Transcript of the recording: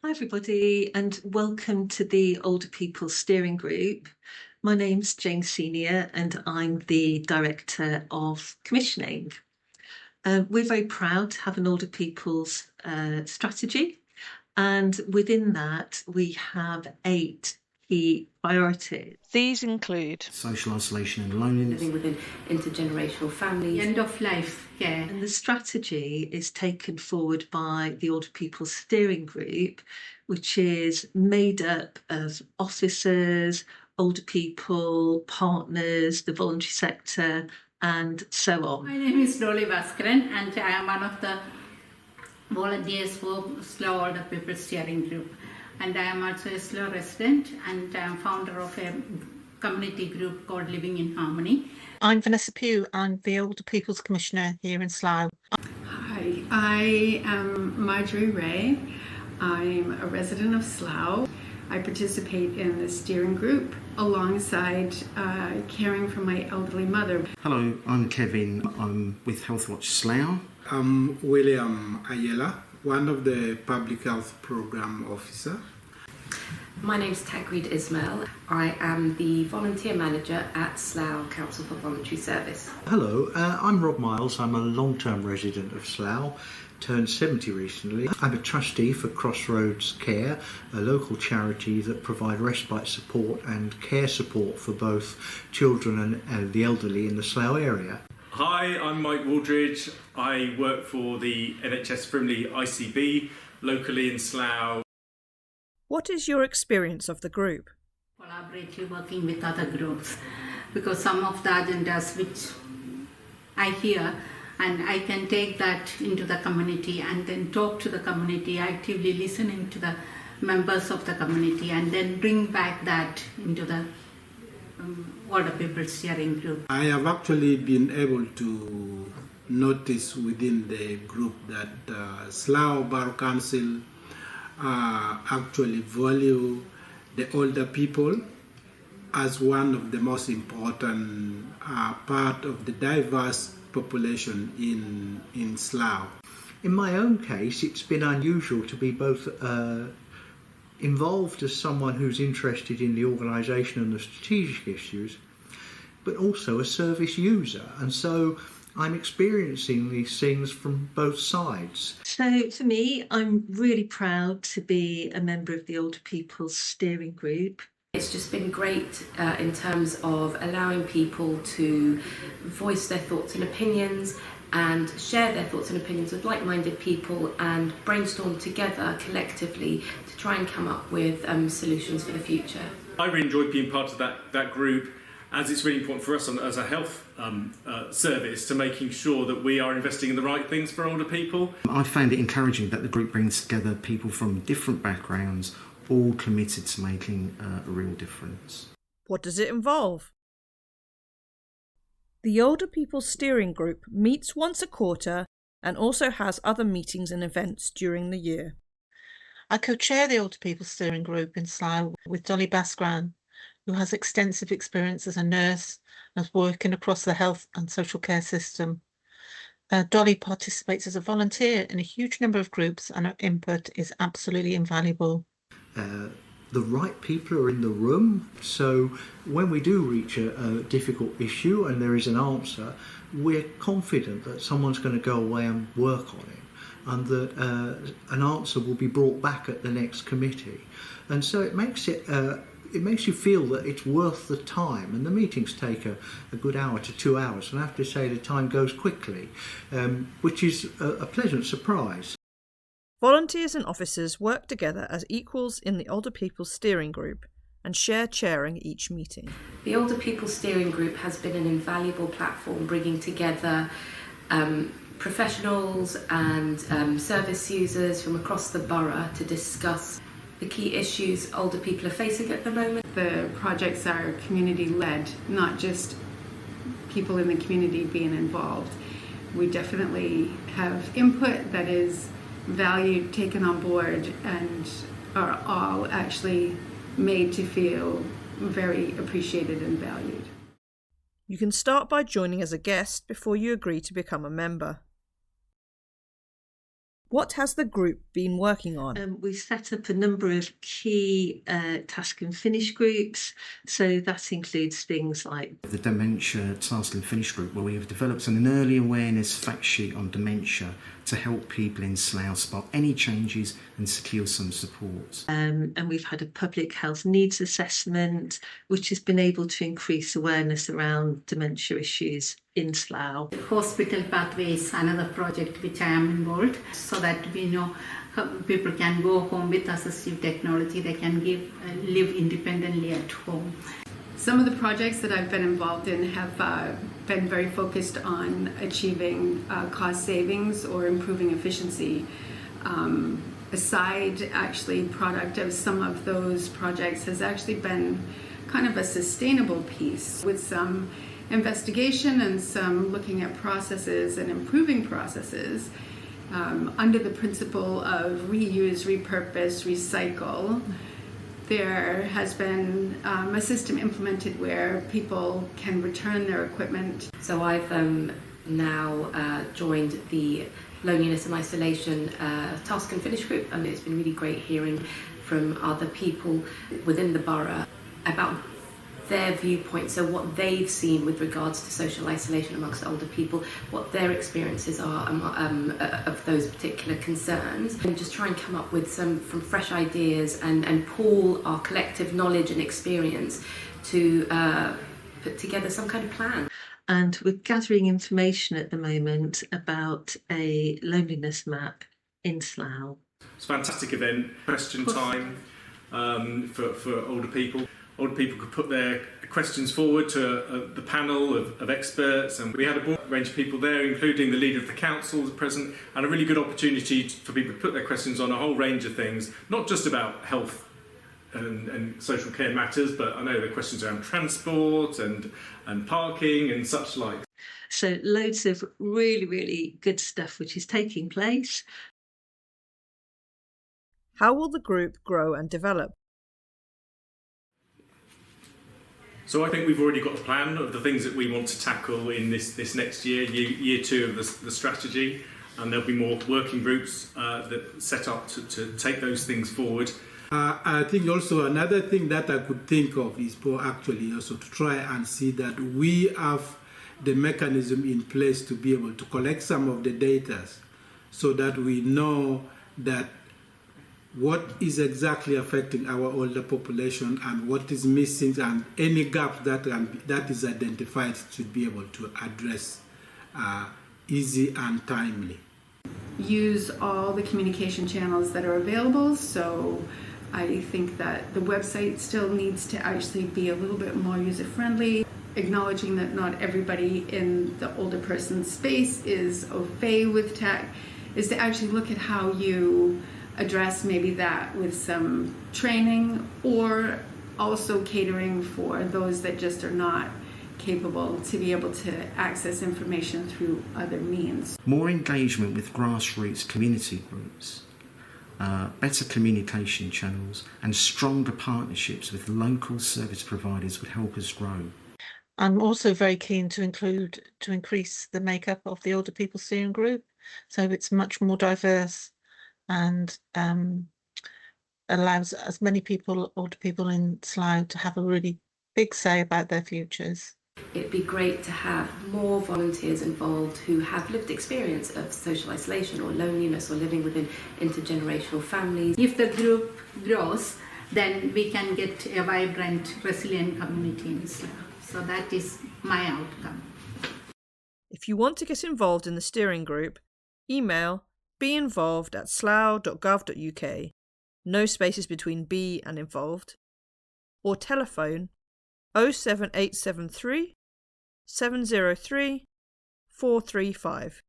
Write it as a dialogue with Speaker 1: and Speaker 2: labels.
Speaker 1: Hi, everybody, and welcome to the Older People Steering Group. My name's Jane Senior, and I'm the Director of Commissioning. We're very proud to have an Older People's strategy, and within that, we have 8 key priorities.
Speaker 2: These include
Speaker 3: social isolation and loneliness,
Speaker 4: living within intergenerational families,
Speaker 5: end of life care.
Speaker 1: And the strategy is taken forward by the Older People Steering Group, which is made up of officers, older people, partners, the voluntary sector, and so on.
Speaker 5: My name is Dolly Bhaskaran, and I am one of the volunteers for Slough Older People Steering Group. And I am also a Slough resident, and I am founder of a community group called Living in Harmony.
Speaker 6: I'm Vanessa Pugh. I'm the Older People's Commissioner here in Slough.
Speaker 7: Hi, I am Marjorie Ray. I'm a resident of Slough. I participate in the steering group alongside caring for my elderly mother.
Speaker 3: Hello, I'm Kevin. I'm with Healthwatch Slough.
Speaker 8: I'm William Ayala, one of the Public Health Program Officer.
Speaker 4: My name is Tagreed Ismail. I am the volunteer manager at Slough Council for Voluntary Service.
Speaker 9: Hello, I'm Rob Miles. I'm a long-term resident of Slough, turned 70 recently. I'm a trustee for Crossroads Care, a local charity that provide respite support and care support for both children and the elderly in the Slough area.
Speaker 10: Hi, I'm Mike Waldridge. I work for the NHS Frimley ICB, locally in Slough.
Speaker 2: What is your experience of the group?
Speaker 5: Collaboratively working with other groups, because some of the agendas which I hear, and I can take that into the community and then talk to the community, actively listening to the members of the community, and then bring back that into the Older People Steering Group.
Speaker 8: I have actually been able to notice within the group that Slough Borough Council actually value the older people as one of the most important part of the diverse population in Slough.
Speaker 9: In my own case, it's been unusual to be both involved as someone who's interested in the organisation and the strategic issues, but also a service user. And so I'm experiencing these things from both sides.
Speaker 1: So for me, I'm really proud to be a member of the Older People's Steering Group.
Speaker 4: It's just been great in terms of allowing people to voice their thoughts and opinions and share their thoughts and opinions with like-minded people and brainstorm together collectively to try and come up with solutions for the future.
Speaker 10: I really enjoyed being part of that group, as it's really important for us as a health service to making sure that we are investing in the right things for older people.
Speaker 3: I found it encouraging that the group brings together people from different backgrounds, all committed to making a real difference.
Speaker 2: What does it involve? The Older People Steering Group meets once a quarter and also has other meetings and events during the year.
Speaker 6: I co-chair the Older People Steering Group in Slough with Dolly Bhaskaran, who has extensive experience as a nurse and is working across the health and social care system. Dolly participates as a volunteer in a huge number of groups, and her input is absolutely invaluable.
Speaker 9: The right people are in the room, so when we do reach a difficult issue and there is an answer, we're confident that someone's going to go away and work on it, and that an answer will be brought back at the next committee. And so it makes you feel that it's worth the time, and the meetings take a good hour to 2 hours, and I have to say the time goes quickly, which is a pleasant surprise.
Speaker 2: Volunteers and officers work together as equals in the Older People Steering Group and share chairing each meeting.
Speaker 4: The Older People Steering Group has been an invaluable platform bringing together professionals and service users from across the borough to discuss the key issues older people are facing at the moment.
Speaker 7: The projects are community-led, not just people in the community being involved. We definitely have input that is valued, taken on board, and are all actually made to feel very appreciated and valued.
Speaker 2: You can start by joining as a guest before you agree to become a member. What has the group been working on?
Speaker 1: We set up a number of key task and finish groups. So that includes things like
Speaker 3: The Dementia Task and Finish Group, where we have developed an early awareness fact sheet on dementia to help people in Slough spot any changes and secure some support.
Speaker 1: and we've had a public health needs assessment, which has been able to increase awareness around dementia issues in Slough.
Speaker 5: Hospital Pathway is another project which I am involved, so that we know how people can go home with assistive technology. They can live independently at home.
Speaker 7: Some of the projects that I've been involved in have been very focused on achieving cost savings or improving efficiency. A side product of some of those projects has actually been kind of a sustainable piece with some investigation and some looking at processes and improving processes under the principle of reuse, repurpose, recycle. There has been a system implemented where people can return their equipment.
Speaker 4: So I've now joined the Loneliness and Isolation Task and Finish Group, and it's been really great hearing from other people within the borough about their viewpoint, so what they've seen with regards to social isolation amongst older people, what their experiences are of those particular concerns, and just try and come up with some fresh ideas and pool our collective knowledge and experience to put together some kind of plan.
Speaker 1: And we're gathering information at the moment about a loneliness map in Slough.
Speaker 10: It's a fantastic event, question time for older people. Older people could put their questions forward to the panel of experts, and we had a broad range of people there, including the leader of the council was present, and a really good opportunity for people to put their questions on a whole range of things, not just about health and social care matters, but I know there are questions around transport and parking and such like.
Speaker 1: So loads of really, really good stuff which is taking place.
Speaker 2: How will the group grow and develop?
Speaker 10: So I think we've already got a plan of the things that we want to tackle in this next year 2 of the strategy, and there'll be more working groups that set up to take those things forward.
Speaker 8: I think also another thing that I could think of is actually also to try and see that we have the mechanism in place to be able to collect some of the data so that we know that what is exactly affecting our older population and what is missing, and any gap that is identified should be able to address easy and timely.
Speaker 7: Use all the communication channels that are available. So I think that the website still needs to actually be a little bit more user-friendly, acknowledging that not everybody in the older person space is au fait with tech, is to actually look at how you address maybe that with some training, or also catering for those that just are not capable to be able to access information through other means.
Speaker 3: More engagement with grassroots community groups, better communication channels, and stronger partnerships with local service providers would help us grow.
Speaker 6: I'm also very keen to increase the makeup of the older people steering group, so it's much more diverse and allows as many older people in Slough to have a really big say about their futures.
Speaker 4: It'd be great to have more volunteers involved who have lived experience of social isolation or loneliness or living within intergenerational families.
Speaker 5: If the group grows, then we can get a vibrant, resilient community in Slough. So that is my outcome.
Speaker 2: If you want to get involved in the steering group, email beinvolved@slough.gov.uk, no spaces between be and involved, or telephone 07873 703 435.